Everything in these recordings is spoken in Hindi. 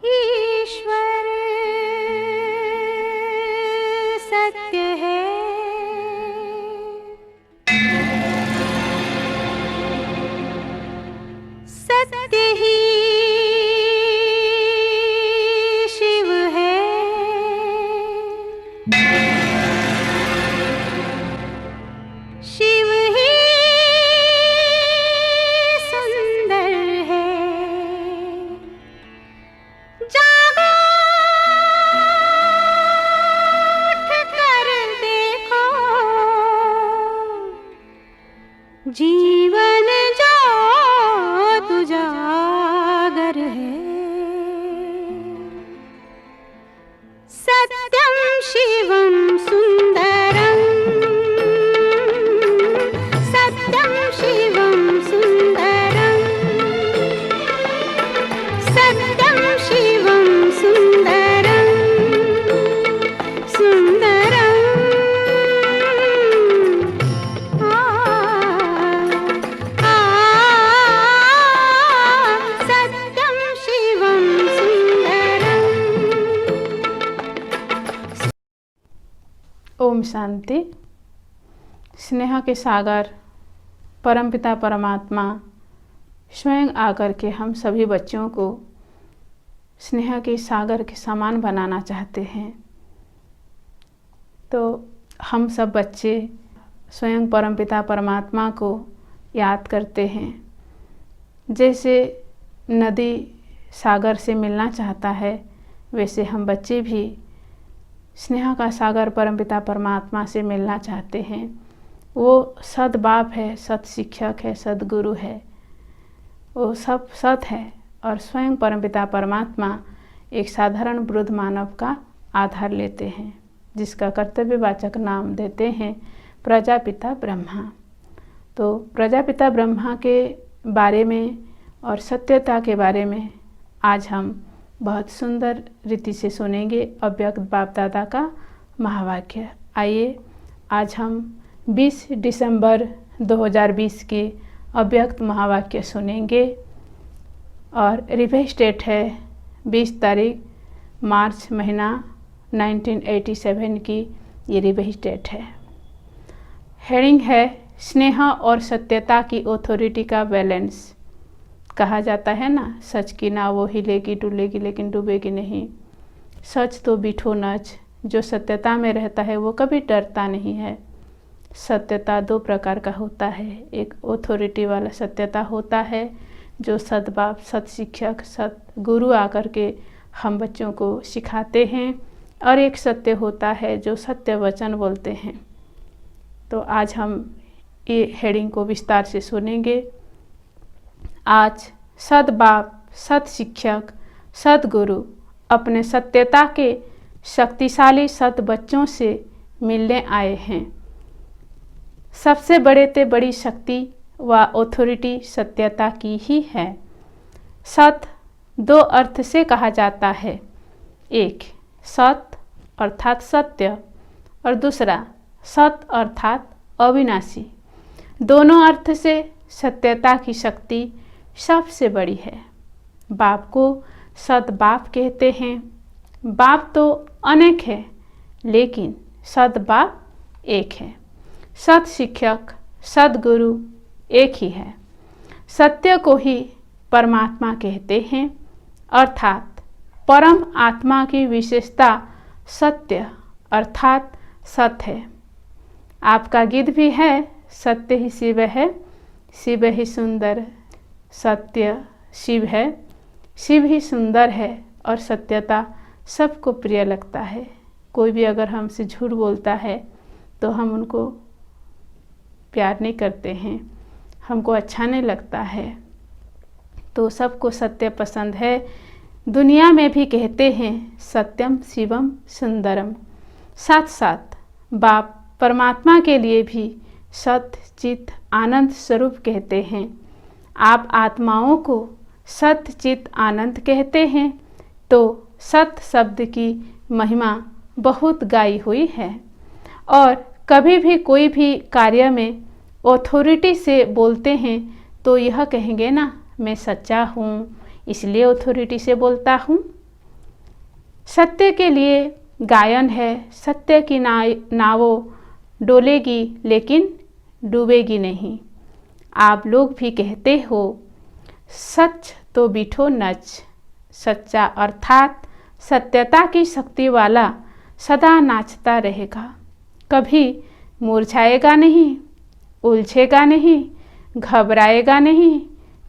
ईश्वर सत्य है, सत्य ही शिव है। शिव ही सुंदर है। जागो उठ कर देखो, जीवन जो तुजागर है। सत्यम शिवम सुंदरम, सत्यम शिवम सुंदरम, सत्यम शिवम सुंदरम, सुंदरम सत्यम शिवम सुंदरम। ओम शांति। स्नेह के सागर परमपिता परमात्मा स्वयं आकर के हम सभी बच्चों को स्नेह के सागर के समान बनाना चाहते हैं। तो हम सब बच्चे स्वयं परमपिता परमात्मा को याद करते हैं। जैसे नदी सागर से मिलना चाहता है, वैसे हम बच्चे भी स्नेह का सागर परमपिता परमात्मा से मिलना चाहते हैं। वो सद बाप है, सत शिक्षक है, सदगुरु है, वो सब सत है। और स्वयं परमपिता परमात्मा एक साधारण वृद्ध मानव का आधार लेते हैं, जिसका कर्तव्यवाचक नाम देते हैं प्रजापिता ब्रह्मा। तो प्रजापिता ब्रह्मा के बारे में और सत्यता के बारे में आज हम बहुत सुंदर रीति से सुनेंगे अव्यक्त बाप दादा का महावाक्य। आइए आज हम 20 दिसंबर 2020 के अव्यक्त महावाक्य सुनेंगे। और रिवाइज डेट है 20 तारीख मार्च महीना 1987 की ये रिवाइज डेट है। हेडिंग है स्नेह और सत्यता की ऑथोरिटी का बैलेंस। कहा जाता है ना, सच की नाव वो हिलेगी डुलेगी लेकिन डूबेगी नहीं। सच तो बिठो नच, जो सत्यता में रहता है वो कभी डरता नहीं है। सत्यता दो प्रकार का होता है। एक ऑथोरिटी वाला सत्यता होता है जो सद्बाप, सत शिक्षक, सत गुरु आकर के हम बच्चों को सिखाते हैं, और एक सत्य होता है जो सत्य वचन बोलते हैं। तो आज हम ये हेडिंग को विस्तार से सुनेंगे। आज सद्बाप, सत शिक्षक, सदगुरु अपने सत्यता के शक्तिशाली सत बच्चों से मिलने आए हैं। सबसे बड़े ते बड़ी शक्ति व ऑथोरिटी सत्यता की ही है। सत दो अर्थ से कहा जाता है। एक सत अर्थात सत्य, और दूसरा सत अर्थात अविनाशी। दोनों अर्थ से सत्यता की शक्ति सबसे बड़ी है। बाप को सद्बाप कहते हैं। बाप तो अनेक है, लेकिन सद्बाप एक है। सत शिक्षक, सदगुरु एक ही है। सत्य को ही परमात्मा कहते हैं, अर्थात परम आत्मा की विशेषता सत्य अर्थात सत है। आपका गीत भी है, सत्य ही शिव है, शिव ही सुंदर। सत्य शिव है, शिव ही सुंदर है, और सत्यता सबको प्रिय लगता है। कोई भी अगर हमसे झूठ बोलता है तो हम उनको प्यार नहीं करते हैं, हमको अच्छा नहीं लगता है। तो सबको सत्य पसंद है। दुनिया में भी कहते हैं सत्यम शिवम सुंदरम। साथ साथ बाप परमात्मा के लिए भी सत चित आनंद स्वरूप कहते हैं। आप आत्माओं को सत चित आनंद कहते हैं, तो सत शब्द की महिमा बहुत गाई हुई है। और कभी भी कोई भी कार्य में ऑथोरिटी से बोलते हैं तो यह कहेंगे ना, मैं सच्चा हूँ इसलिए ऑथोरिटी से बोलता हूँ, सत्य के लिए गायन है, सत्य की नावों डोलेगी लेकिन डूबेगी नहीं। आप लोग भी कहते हो सच तो बिठो नच। सच्चा अर्थात सत्यता की शक्ति वाला सदा नाचता रहेगा, कभी मुरझाएगा नहीं, उलझेगा नहीं, घबराएगा नहीं,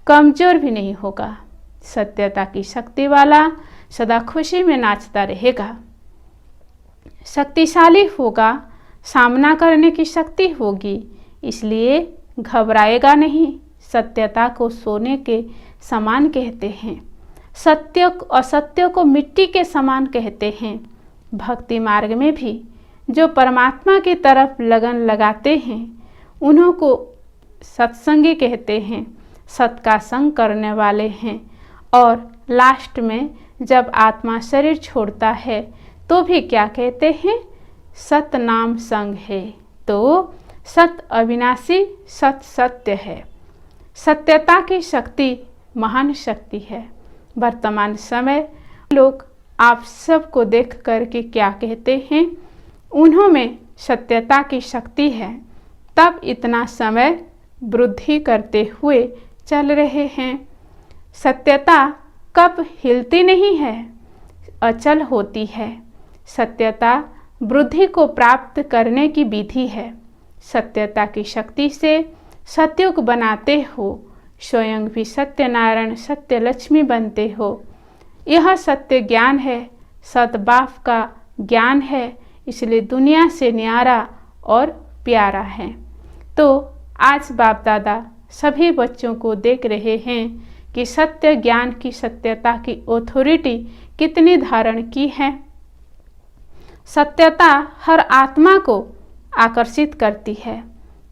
कमज़ोर भी नहीं होगा। सत्यता की शक्ति वाला सदा खुशी में नाचता रहेगा, शक्तिशाली होगा, सामना करने की शक्ति होगी, इसलिए घबराएगा नहीं। सत्यता को सोने के समान कहते हैं, सत्य असत्य को मिट्टी के समान कहते हैं। भक्ति मार्ग में भी जो परमात्मा की तरफ लगन लगाते हैं उन्हों को सत्संगी कहते हैं, सत का संग करने वाले हैं। और लास्ट में जब आत्मा शरीर छोड़ता है तो भी क्या कहते हैं? सत नाम संग है। तो सत अविनाशी, सत सत्य है। सत्यता की शक्ति महान शक्ति है। वर्तमान समय लोग आप सबको देख करके क्या कहते हैं? उन्हों में सत्यता की शक्ति है, तब इतना समय वृद्धि करते हुए चल रहे हैं। सत्यता कब हिलती नहीं है, अचल होती है। सत्यता वृद्धि को प्राप्त करने की विधि है। सत्यता की शक्ति से सत्युग बनाते हो, स्वयं भी सत्यनारायण सत्य लक्ष्मी बनते हो। यह सत्य ज्ञान है, सद्भाव का ज्ञान है, इसलिए दुनिया से न्यारा और प्यारा है। तो आज बाप दादा सभी बच्चों को देख रहे हैं कि सत्य ज्ञान की सत्यता की ऑथोरिटी कितनी धारण की है। सत्यता हर आत्मा को आकर्षित करती है।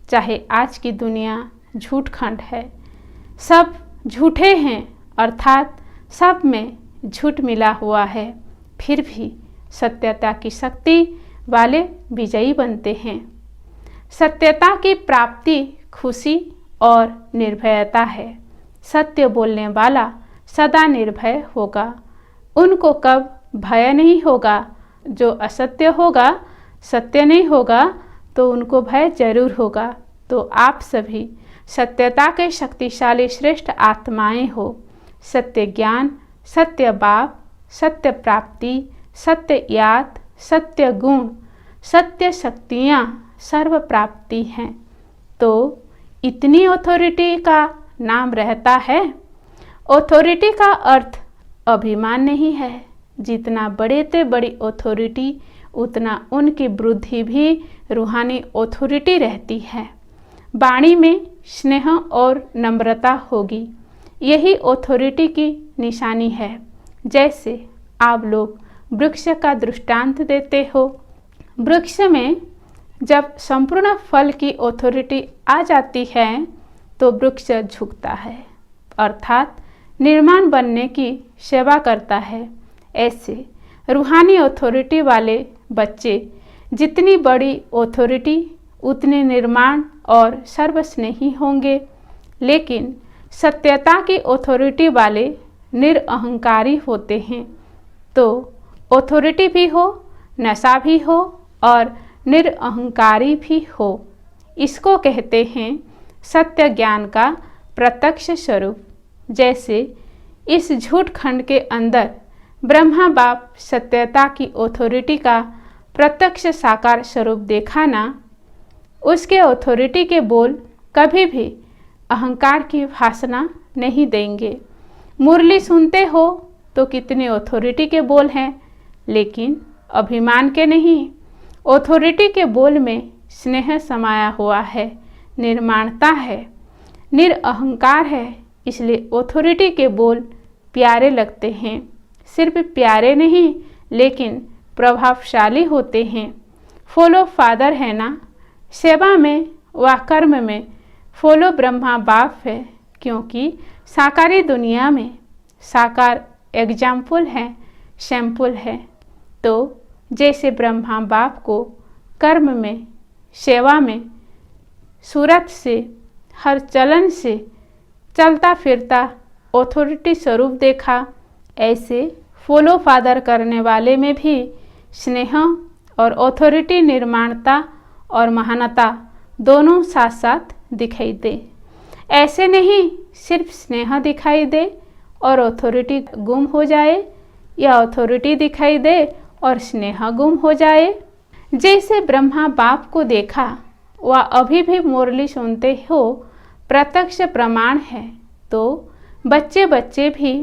चाहे आज की दुनिया झूठ खंड है, सब झूठे हैं, अर्थात सब में झूठ मिला हुआ है, फिर भी सत्यता की शक्ति वाले विजयी बनते हैं। सत्यता की प्राप्ति खुशी और निर्भयता है। सत्य बोलने वाला सदा निर्भय होगा, उनको कब भय नहीं होगा। जो असत्य होगा, सत्य नहीं होगा, तो उनको भय जरूर होगा। तो आप सभी सत्यता के शक्तिशाली श्रेष्ठ आत्माएं हो। सत्य ज्ञान, सत्य भाव, सत्य प्राप्ति, सत्य याद, सत्य गुण, सत्य शक्तियाँ सर्व प्राप्ति हैं। तो इतनी ऑथोरिटी का नाम रहता है। ऑथोरिटी का अर्थ अभिमान नहीं है। जितना बड़े ते बड़ी ऑथोरिटी, उतना उनकी वृद्धि भी रूहानी ऑथोरिटी रहती है। वाणी में स्नेह और नम्रता होगी, यही ऑथोरिटी की निशानी है। जैसे आप लोग वृक्ष का दृष्टांत देते हो, वृक्ष में जब संपूर्ण फल की ऑथोरिटी आ जाती है तो वृक्ष झुकता है, अर्थात निर्माण बनने की सेवा करता है। ऐसे रूहानी ऑथोरिटी वाले बच्चे जितनी बड़ी ऑथोरिटी उतने निर्माण और सर्वस्नेही होंगे। लेकिन सत्यता की ऑथोरिटी वाले निरअहंकारी होते हैं। तो ऑथोरिटी भी हो, नशा भी हो और निरअहंकारी भी हो, इसको कहते हैं सत्य ज्ञान का प्रत्यक्ष स्वरूप। जैसे इस झूठ खंड के अंदर ब्रह्मा बाप सत्यता की ऑथोरिटी का प्रत्यक्ष साकार स्वरूप देखा ना, उसके ऑथोरिटी के बोल कभी भी अहंकार की भाषणा नहीं देंगे। मुरली सुनते हो तो कितने ऑथोरिटी के बोल हैं, लेकिन अभिमान के नहीं। ऑथोरिटी के बोल में स्नेह समाया हुआ है, निर्माणता है, निरअहंकार है, इसलिए ऑथोरिटी के बोल प्यारे लगते हैं। सिर्फ प्यारे नहीं, लेकिन प्रभावशाली होते हैं। फॉलो फादर है ना, सेवा में व कर्म में फॉलो ब्रह्मा बाप है, क्योंकि साकारी दुनिया में साकार एग्जाम्पल है, सैंपल है। तो जैसे ब्रह्मा बाप को कर्म में, सेवा में, सूरत से, हर चलन से, चलता फिरता ऑथोरिटी स्वरूप देखा, ऐसे फॉलो फादर करने वाले में भी स्नेह और ऑथोरिटी, निर्माणता और महानता दोनों साथ साथ दिखाई दे। ऐसे नहीं सिर्फ स्नेह दिखाई दे और ऑथोरिटी गुम हो जाए, या ऑथोरिटी दिखाई दे और स्नेह गुम हो जाए। जैसे ब्रह्मा बाप को देखा, वह अभी भी मुरली सुनते हो प्रत्यक्ष प्रमाण है, तो बच्चे बच्चे भी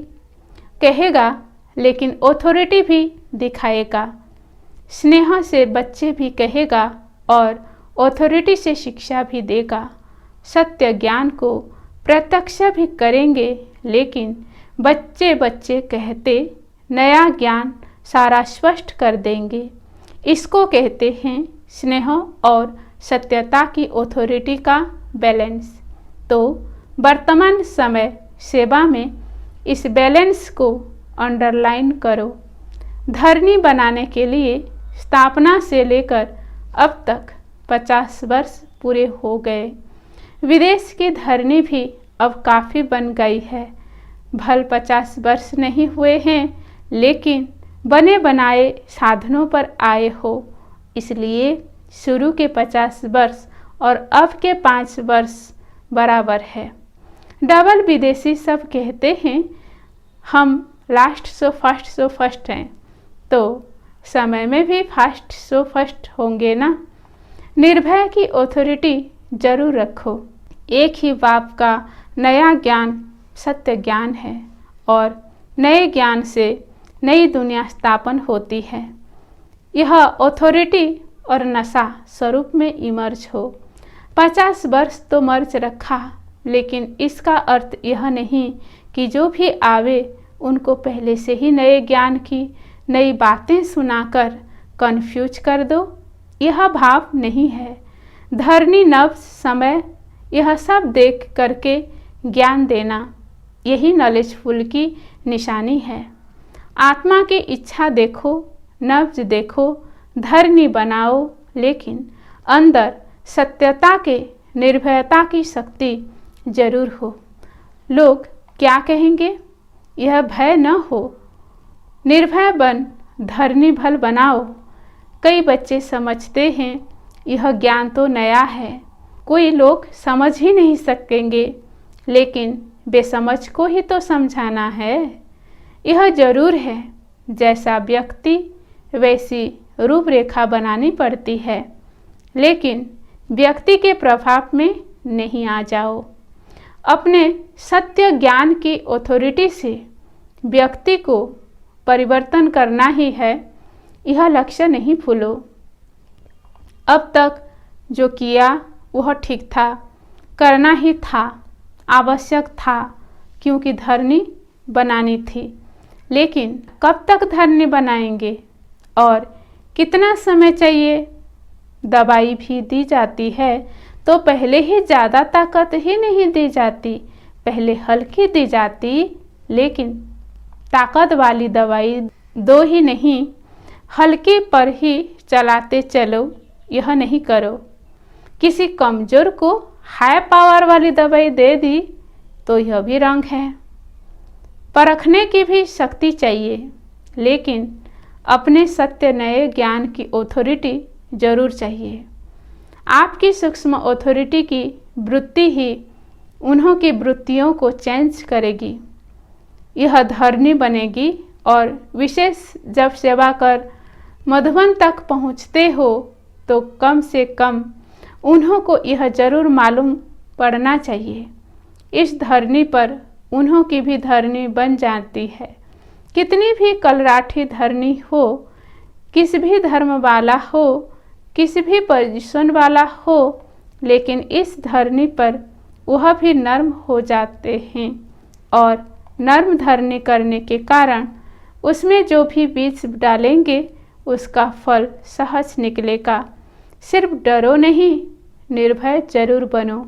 कहेगा, लेकिन ऑथोरिटी भी दिखाएगा। स्नेह से बच्चे भी कहेगा और ऑथोरिटी से शिक्षा भी देगा। सत्य ज्ञान को प्रत्यक्ष भी करेंगे, लेकिन बच्चे बच्चे कहते नया ज्ञान सारा स्पष्ट कर देंगे। इसको कहते हैं स्नेह और सत्यता की ऑथोरिटी का बैलेंस। तो वर्तमान समय सेवा में इस बैलेंस को अंडरलाइन करो। धरनी बनाने के लिए स्थापना से लेकर अब तक 50 वर्ष पूरे हो गए। विदेश की धरनी भी अब काफ़ी बन गई है। भल 50 वर्ष नहीं हुए हैं, लेकिन बने बनाए साधनों पर आए हो, इसलिए शुरू के 50 वर्ष और अब के 5 वर्ष बराबर है। डबल विदेशी सब कहते हैं हम लास्ट सो फर्स्ट हैं, तो समय में भी फास्ट सो फर्स्ट होंगे ना। निर्भय की ऑथोरिटी जरूर रखो। एक ही बाप का नया ज्ञान सत्य ज्ञान है और नए ज्ञान से नई दुनिया स्थापन होती है। यह ऑथोरिटी और नशा स्वरूप में इमर्ज हो। 50 वर्ष तो मर्ज रखा, लेकिन इसका अर्थ यह नहीं कि जो भी आवे उनको पहले से ही नए ज्ञान की नई बातें सुनाकर कन्फ्यूज कर दो। यह भाव नहीं है। धरनी नव समय यह सब देख करके ज्ञान देना, यही नॉलेजफुल की निशानी है। आत्मा की इच्छा देखो, नब्ज देखो, धरनी बनाओ, लेकिन अंदर सत्यता के निर्भयता की शक्ति जरूर हो। लोग क्या कहेंगे, यह भय न हो। निर्भय बन धरनी भल बनाओ। कई बच्चे समझते हैं यह ज्ञान तो नया है, कोई लोग समझ ही नहीं सकेंगे, लेकिन बेसमझ को ही तो समझाना है। यह जरूर है, जैसा व्यक्ति वैसी रूपरेखा बनानी पड़ती है, लेकिन व्यक्ति के प्रभाव में नहीं आ जाओ। अपने सत्य ज्ञान की ऑथोरिटी से व्यक्ति को परिवर्तन करना ही है, यह लक्ष्य नहीं भूलो। अब तक जो किया वह ठीक था, करना ही था, आवश्यक था, क्योंकि धरनी बनानी थी। लेकिन कब तक धरनी बनाएंगे और कितना समय चाहिए? दवाई भी दी जाती है तो पहले ही ज़्यादा ताकत ही नहीं दी जाती, पहले हल्की दी जाती, लेकिन ताकत वाली दवाई दो ही नहीं, हल्की पर ही चलाते चलो, यह नहीं करो। किसी कमज़ोर को हाई पावर वाली दवाई दे दी तो यह भी रंग है। परखने की भी शक्ति चाहिए, लेकिन अपने सत्य नए ज्ञान की ऑथोरिटी जरूर चाहिए। आपकी सूक्ष्म ऑथोरिटी की वृत्ति ही उन्हों की वृत्तियों को चेंज करेगी। यह धरनी बनेगी और विशेष जब सेवा कर मधुबन तक पहुँचते हो तो कम से कम उन्हों को यह जरूर मालूम पड़ना चाहिए, इस धरनी पर उन्हों की भी धरनी बन जाती है। कितनी भी कलराठी धरनी हो, किस भी धर्म वाला हो, किसी भी पोजीशन वाला हो, लेकिन इस धरनी पर वह भी नर्म हो जाते हैं और नर्म धरनी करने के कारण उसमें जो भी बीज डालेंगे उसका फल सहज निकलेगा। सिर्फ डरो नहीं, निर्भय जरूर बनो।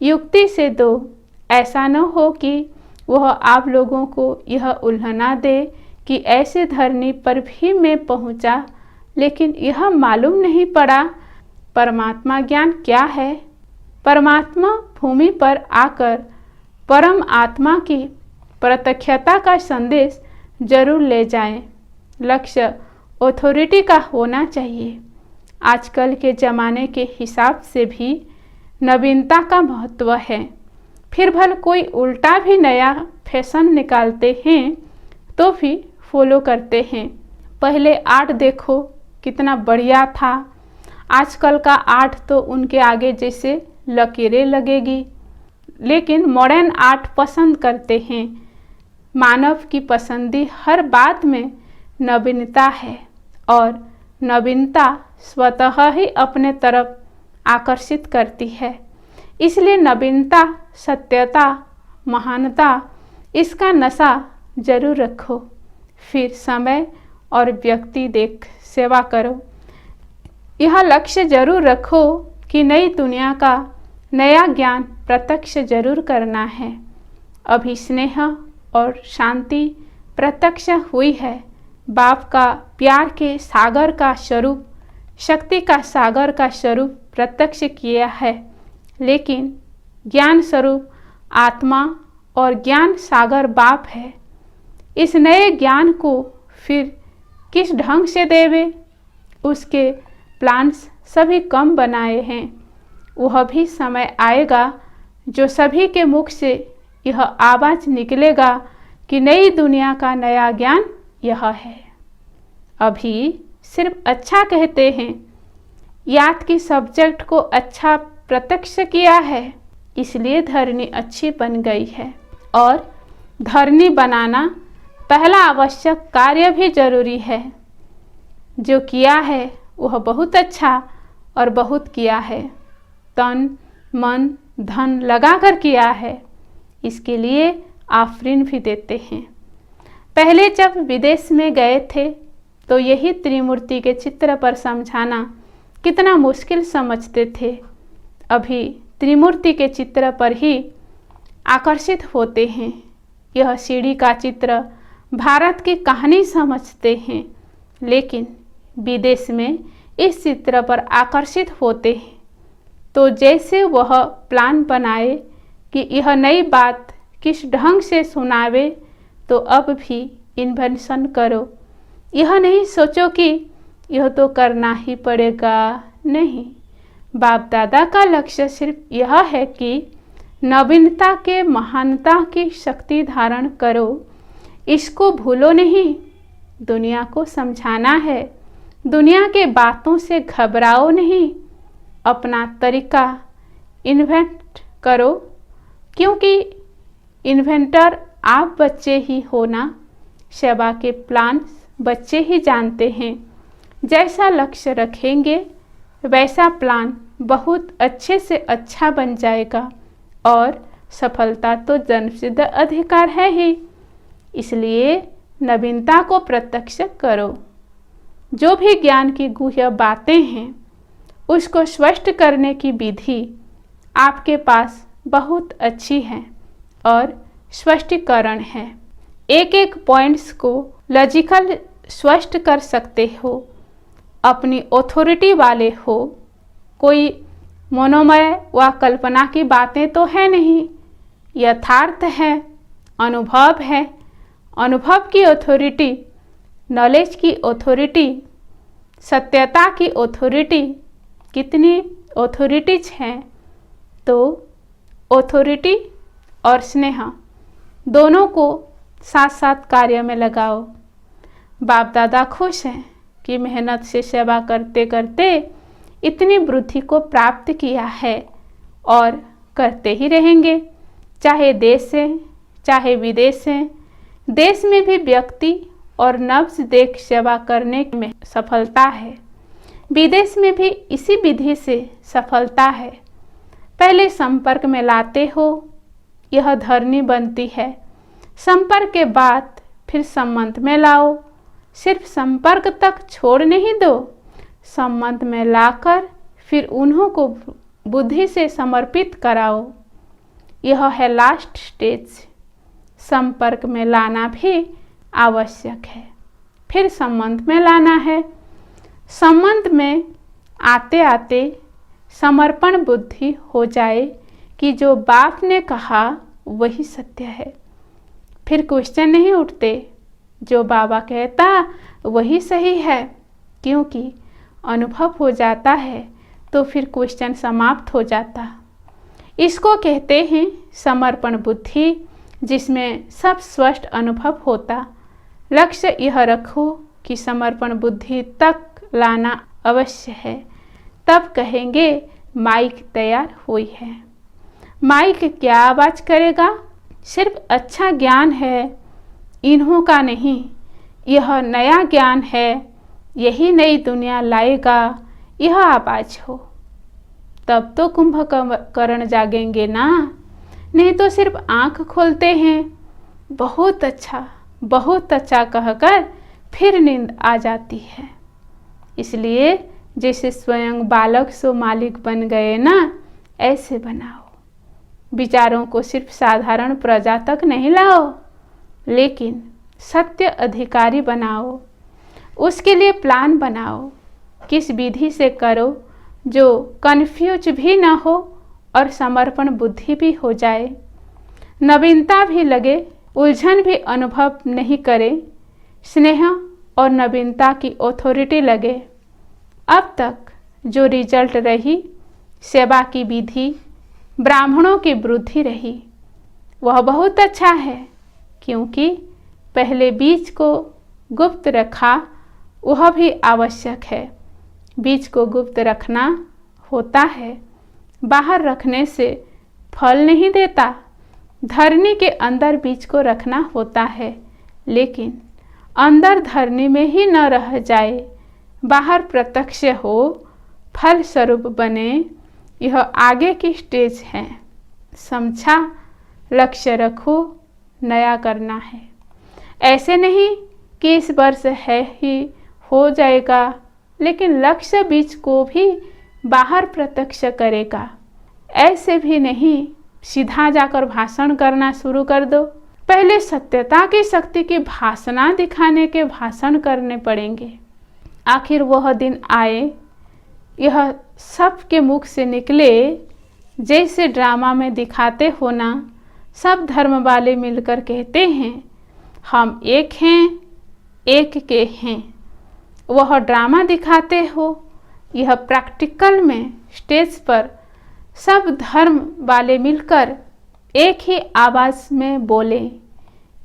युक्ति से दो, ऐसा न हो कि वह आप लोगों को यह उल्हना दे कि ऐसे धरनी पर भी मैं पहुंचा, लेकिन यह मालूम नहीं पड़ा परमात्मा ज्ञान क्या है। परमात्मा भूमि पर आकर परम आत्मा की प्रत्यक्षता का संदेश जरूर ले जाएं। लक्ष्य ऑथोरिटी का होना चाहिए। आजकल के ज़माने के हिसाब से भी नवीनता का महत्व है। फिर भल कोई उल्टा भी नया फैशन निकालते हैं तो भी फॉलो करते हैं। पहले आर्ट देखो कितना बढ़िया था, आजकल का आर्ट तो उनके आगे जैसे लकीरें लगेगी। लेकिन मॉडर्न आर्ट पसंद करते हैं। मानव की पसंदी हर बात में नवीनता है और नवीनता स्वतः ही अपने तरफ आकर्षित करती है। इसलिए नवीनता, सत्यता, महानता, इसका नशा जरूर रखो। फिर समय और व्यक्ति देख सेवा करो। यह लक्ष्य जरूर रखो कि नई दुनिया का नया ज्ञान प्रत्यक्ष जरूर करना है। अभी स्नेह और शांति प्रत्यक्ष हुई है। बाप का प्यार के सागर का स्वरूप, शक्ति का सागर का स्वरूप प्रत्यक्ष किया है। लेकिन ज्ञान स्वरूप आत्मा और ज्ञान सागर बाप है। इस नए ज्ञान को फिर किस ढंग से देवे, उसके प्लान्स सभी कम बनाए हैं। वह भी समय आएगा जो सभी के मुख से यह आवाज़ निकलेगा कि नई दुनिया का नया ज्ञान यह है। अभी सिर्फ अच्छा कहते हैं। याद की सब्जेक्ट को अच्छा प्रत्यक्ष किया है, इसलिए धरनी अच्छी बन गई है। और धरनी बनाना पहला आवश्यक कार्य भी जरूरी है। जो किया है वह बहुत अच्छा और बहुत किया है। तन मन धन लगाकर किया है, इसके लिए आफरीन भी देते हैं। पहले जब विदेश में गए थे तो यही त्रिमूर्ति के चित्र पर समझाना कितना मुश्किल समझते थे। अभी त्रिमूर्ति के चित्र पर ही आकर्षित होते हैं। यह सीढ़ी का चित्र भारत की कहानी समझते हैं, लेकिन विदेश में इस चित्र पर आकर्षित होते हैं। तो जैसे वह प्लान बनाए कि यह नई बात किस ढंग से सुनावे, तो अब भी इन्वेंशन करो। यह नहीं सोचो कि यह तो करना ही पड़ेगा, नहीं। बाप दादा का लक्ष्य सिर्फ यह है कि नवीनता के महानता की शक्ति धारण करो। इसको भूलो नहीं। दुनिया को समझाना है। दुनिया के बातों से घबराओ नहीं। अपना तरीका इन्वेंट करो, क्योंकि इन्वेंटर आप बच्चे ही हो ना। सेवा के प्लान बच्चे ही जानते हैं। जैसा लक्ष्य रखेंगे वैसा प्लान बहुत अच्छे से अच्छा बन जाएगा। और सफलता तो जन्मसिद्ध अधिकार है ही, इसलिए नवीनता को प्रत्यक्ष करो। जो भी ज्ञान की गुह्य बातें हैं उसको स्पष्ट करने की विधि आपके पास बहुत अच्छी है और स्पष्टीकरण है। एक एक पॉइंट्स को लॉजिकल स्पष्ट कर सकते हो। अपनी ऑथोरिटी वाले हो। कोई मनोमय व कल्पना की बातें तो है नहीं, यथार्थ है, अनुभव है। अनुभव की ऑथोरिटी, नॉलेज की ऑथोरिटी, सत्यता की ऑथोरिटी, कितनी ऑथोरिटीज हैं। तो ऑथोरिटी और स्नेह दोनों को साथ साथ कार्य में लगाओ। बाप दादा खुश हैं कि मेहनत से सेवा करते करते इतनी वृद्धि को प्राप्त किया है और करते ही रहेंगे, चाहे देश से चाहे विदेश से। देश में भी व्यक्ति और नब्ज देख सेवा करने में सफलता है, विदेश में भी इसी विधि से सफलता है। पहले संपर्क में लाते हो, यह धरनी बनती है। संपर्क के बाद फिर संबंध में लाओ। सिर्फ संपर्क तक छोड़ नहीं दो, संबंध में लाकर फिर उन्हों को बुद्धि से समर्पित कराओ। यह है लास्ट स्टेज। संपर्क में लाना भी आवश्यक है, फिर संबंध में लाना है। संबंध में आते आते समर्पण बुद्धि हो जाए कि जो बाप ने कहा वही सत्य है। फिर क्वेश्चन नहीं उठते, जो बाबा कहता वही सही है, क्योंकि अनुभव हो जाता है तो फिर क्वेश्चन समाप्त हो जाता। इसको कहते हैं समर्पण बुद्धि, जिसमें सब स्पष्ट अनुभव होता। लक्ष्य यह रखो कि समर्पण बुद्धि तक लाना अवश्य है, तब कहेंगे माइक तैयार हुई है। माइक क्या आवाज करेगा? सिर्फ अच्छा ज्ञान है, इन्हों का नहीं। यह नया ज्ञान है, यही नई दुनिया लाएगा, यह आवाज हो। तब तो कुंभकर्ण जागेंगे ना, नहीं तो सिर्फ आंख खोलते हैं बहुत अच्छा कहकर फिर नींद आ जाती है। इसलिए जैसे स्वयं बालक सो मालिक बन गए ना, ऐसे बनाओ। विचारों को सिर्फ साधारण प्रजा तक नहीं लाओ, लेकिन सत्य अधिकारी बनाओ। उसके लिए प्लान बनाओ, किस विधि से करो जो कन्फ्यूज भी ना हो और समर्पण बुद्धि भी हो जाए, नवीनता भी लगे, उलझन भी अनुभव नहीं करे, स्नेह और नवीनता की अथॉरिटी लगे। अब तक जो रिजल्ट रही, सेवा की विधि, ब्राह्मणों की वृद्धि रही, वह बहुत अच्छा है, क्योंकि पहले बीज को गुप्त रखा, वह भी आवश्यक है। बीज को गुप्त रखना होता है, बाहर रखने से फल नहीं देता। धरनी के अंदर बीज को रखना होता है, लेकिन अंदर धरनी में ही न रह जाए, बाहर प्रत्यक्ष हो, फल स्वरूप बने। यह आगे की स्टेज है, समझा? लक्ष्य रखो, नया करना है। ऐसे नहीं कि इस वर्ष है ही हो जाएगा, लेकिन लक्ष्य बीज को भी बाहर प्रत्यक्ष करेगा। ऐसे भी नहीं सीधा जाकर भाषण करना शुरू कर दो। पहले सत्यता की शक्ति की भाषणा दिखाने के भाषण करने पड़ेंगे। आखिर वह दिन आए, यह सबके मुख से निकले, जैसे ड्रामा में दिखाते हो ना, सब धर्म वाले मिलकर कहते हैं हम एक हैं, एक के हैं। वह ड्रामा दिखाते हो, यह प्रैक्टिकल में स्टेज पर सब धर्म वाले मिलकर एक ही आवाज में बोले,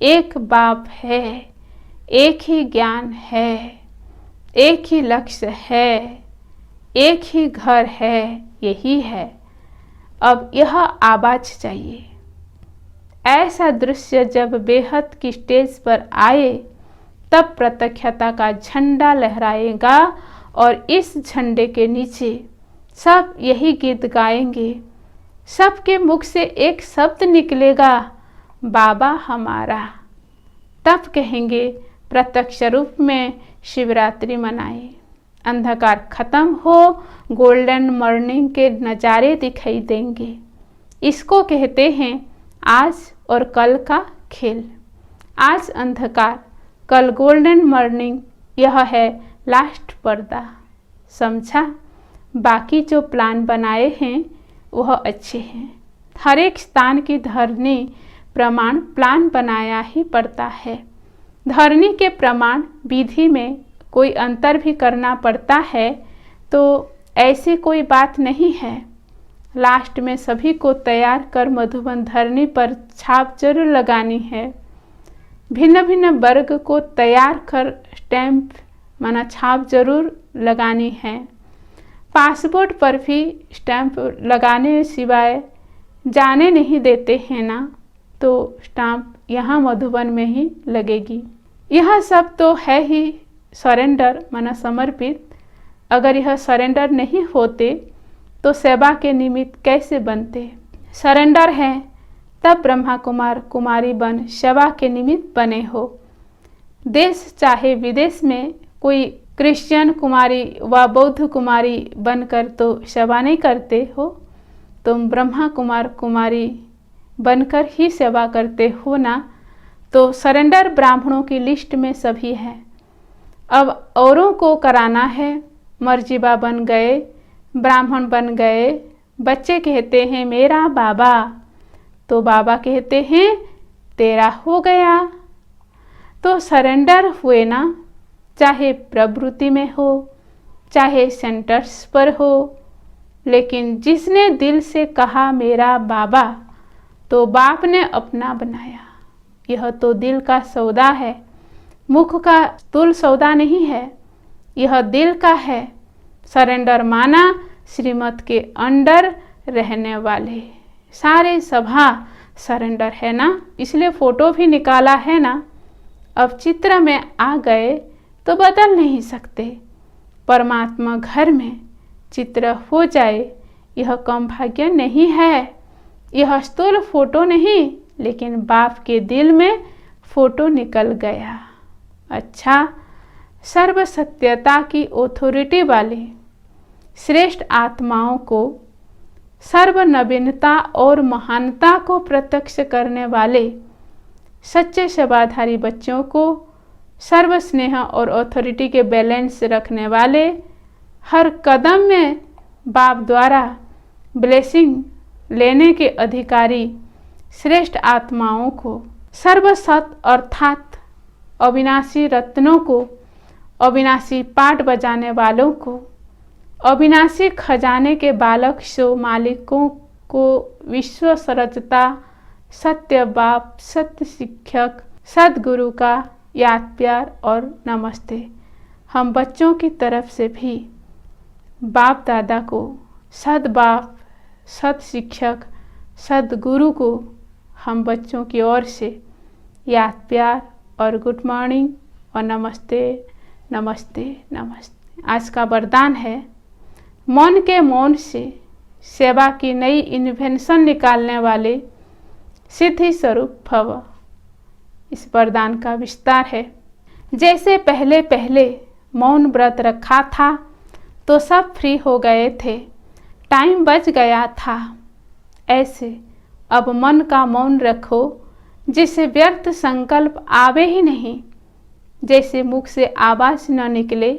एक बाप है, एक ही ज्ञान है, एक ही लक्ष्य है, एक ही घर है, यही है। अब यह आवाज चाहिए। ऐसा दृश्य जब बेहद की स्टेज पर आए, तब प्रत्यक्षता का झंडा लहराएगा और इस झंडे के नीचे सब यही गीत गाएंगे। सबके मुख से एक शब्द निकलेगा, बाबा हमारा। तब कहेंगे प्रत्यक्ष रूप में शिवरात्रि मनाए, अंधकार खत्म हो, गोल्डन मॉर्निंग के नज़ारे दिखाई देंगे। इसको कहते हैं आज और कल का खेल। आज अंधकार, कल गोल्डन मॉर्निंग, यह है लास्ट पर्दा, समझा? बाकी जो प्लान बनाए हैं वह अच्छे हैं। हर एक स्थान की धरनी प्रमाण प्लान बनाया ही पड़ता है। धरनी के प्रमाण विधि में कोई अंतर भी करना पड़ता है, तो ऐसी कोई बात नहीं है। लास्ट में सभी को तैयार कर मधुबन धरनी पर छाप जरूर लगानी है। भिन्न भिन्न वर्ग को तैयार कर स्टैंप माना छाप जरूर लगानी है। पासपोर्ट पर भी स्टैंप लगाने सिवाय जाने नहीं देते हैं ना, तो स्टैंप यहाँ मधुबन में ही लगेगी। यह सब तो है ही सरेंडर माना समर्पित। अगर यह सरेंडर नहीं होते तो सेवा के निमित्त कैसे बनते? सरेंडर है तब ब्रह्मा कुमार कुमारी बन सेवा के निमित्त बने हो। देश चाहे विदेश में कोई क्रिश्चियन कुमारी व बौद्ध कुमारी बनकर तो सेवा नहीं करते हो, तुम ब्रह्मा कुमार कुमारी बनकर ही सेवा करते हो ना। तो सरेंडर ब्राह्मणों की लिस्ट में सभी है। अब औरों को कराना है। मर्जीबा बन गए, ब्राह्मण बन गए, बच्चे कहते हैं मेरा बाबा, तो बाबा कहते हैं तेरा हो गया। तो सरेंडर हुए ना, चाहे प्रवृत्ति में हो चाहे सेंटर्स पर हो। लेकिन जिसने दिल से कहा मेरा बाबा, तो बाप ने अपना बनाया। यह तो दिल का सौदा है, मुख का तुल सौदा नहीं है, यह दिल का है। सरेंडर माना श्रीमत के अंडर रहने वाले। सारे सभा सरेंडर है ना, इसलिए फोटो भी निकाला है ना। अब चित्र में आ गए तो बदल नहीं सकते। परमात्मा घर में चित्र हो जाए यह कम भाग्य नहीं है। यह स्थूल फोटो नहीं, लेकिन बाप के दिल में फोटो निकल गया। अच्छा, सर्व सत्यता की ऑथोरिटी वाले श्रेष्ठ आत्माओं को, सर्व नवीनता और महानता को प्रत्यक्ष करने वाले सच्चे सेवाधारी बच्चों को, सर्व स्नेह और ऑथोरिटी के बैलेंस रखने वाले, हर कदम में बाप द्वारा ब्लेसिंग लेने के अधिकारी श्रेष्ठ आत्माओं को, सर्वसत अर्थात अविनाशी रत्नों को, अविनाशी पाठ बजाने वालों को, अविनाशी खजाने के बालक शो मालिकों को, विश्व सरजता, सत्य बाप, सत्य शिक्षक, सदगुरु का याद प्यार और नमस्ते। हम बच्चों की तरफ से भी बाप दादा को, सद बाप, सद शिक्षक, सदगुरु को हम बच्चों की ओर से याद प्यार और गुड मॉर्निंग और नमस्ते नमस्ते नमस्ते। आज का वरदान है, मौन के मौन से सेवा की नई इन्वेंशन निकालने वाले सिद्धि स्वरूप भव। इस वरदान का विस्तार है, जैसे पहले पहले मौन व्रत रखा था तो सब फ्री हो गए थे, टाइम बच गया था। ऐसे अब मन का मौन रखो, जिससे व्यर्थ संकल्प आवे ही नहीं। जैसे मुख से आवाज न निकले,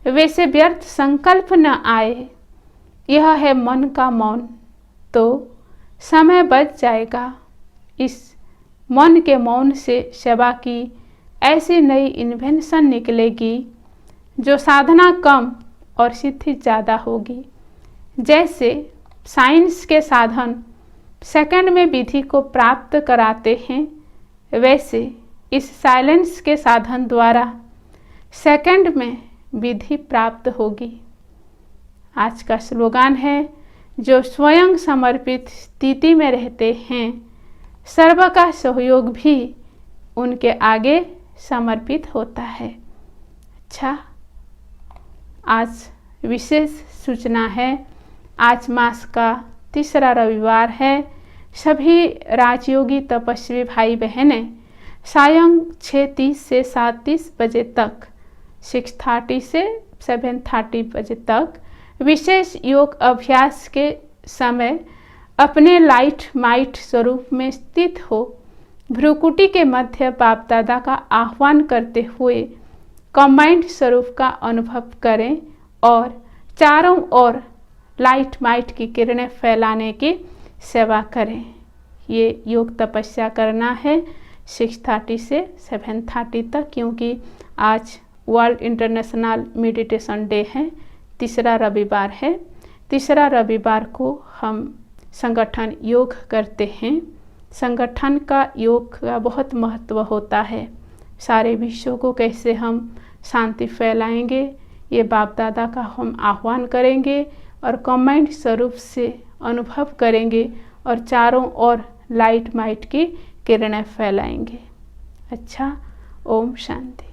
वैसे व्यर्थ संकल्प न आए। यह है मन का मौन, तो समय बच जाएगा। इस मन के मौन से सेवा की ऐसी नई इन्वेंशन निकलेगी जो साधना कम और सिद्धि ज़्यादा होगी। जैसे साइंस के साधन सेकंड में विधि को प्राप्त कराते हैं, वैसे इस साइलेंस के साधन द्वारा सेकंड में विधि प्राप्त होगी। आज का स्लोगान है, जो स्वयं समर्पित स्थिति में रहते हैं, सर्व का सहयोग भी उनके आगे समर्पित होता है। अच्छा, आज विशेष सूचना है, आज मास का तीसरा रविवार है। सभी राजयोगी तपस्वी भाई बहनें सायं 6:30 से 7:30 बजे तक, 6:30 से 7:30 बजे तक विशेष योग अभ्यास के समय अपने लाइट माइट स्वरूप में स्थित हो भ्रुकुटी के मध्य बाप दादा का आह्वान करते हुए कंबाइंड स्वरूप का अनुभव करें और चारों ओर लाइट माइट की किरणें फैलाने की सेवा करें। ये योग तपस्या करना है 6:30 से 7:30 तक, क्योंकि आज वर्ल्ड इंटरनेशनल मेडिटेशन डे है, तीसरा रविवार है। तीसरा रविवार को हम संगठन योग करते हैं। संगठन का योग का बहुत महत्व होता है। सारे विश्व को कैसे हम शांति फैलाएंगे, ये बाप दादा का हम आह्वान करेंगे और कमेंट स्वरूप से अनुभव करेंगे और चारों ओर लाइट माइट की किरणें फैलाएंगे। अच्छा, ओम शांति।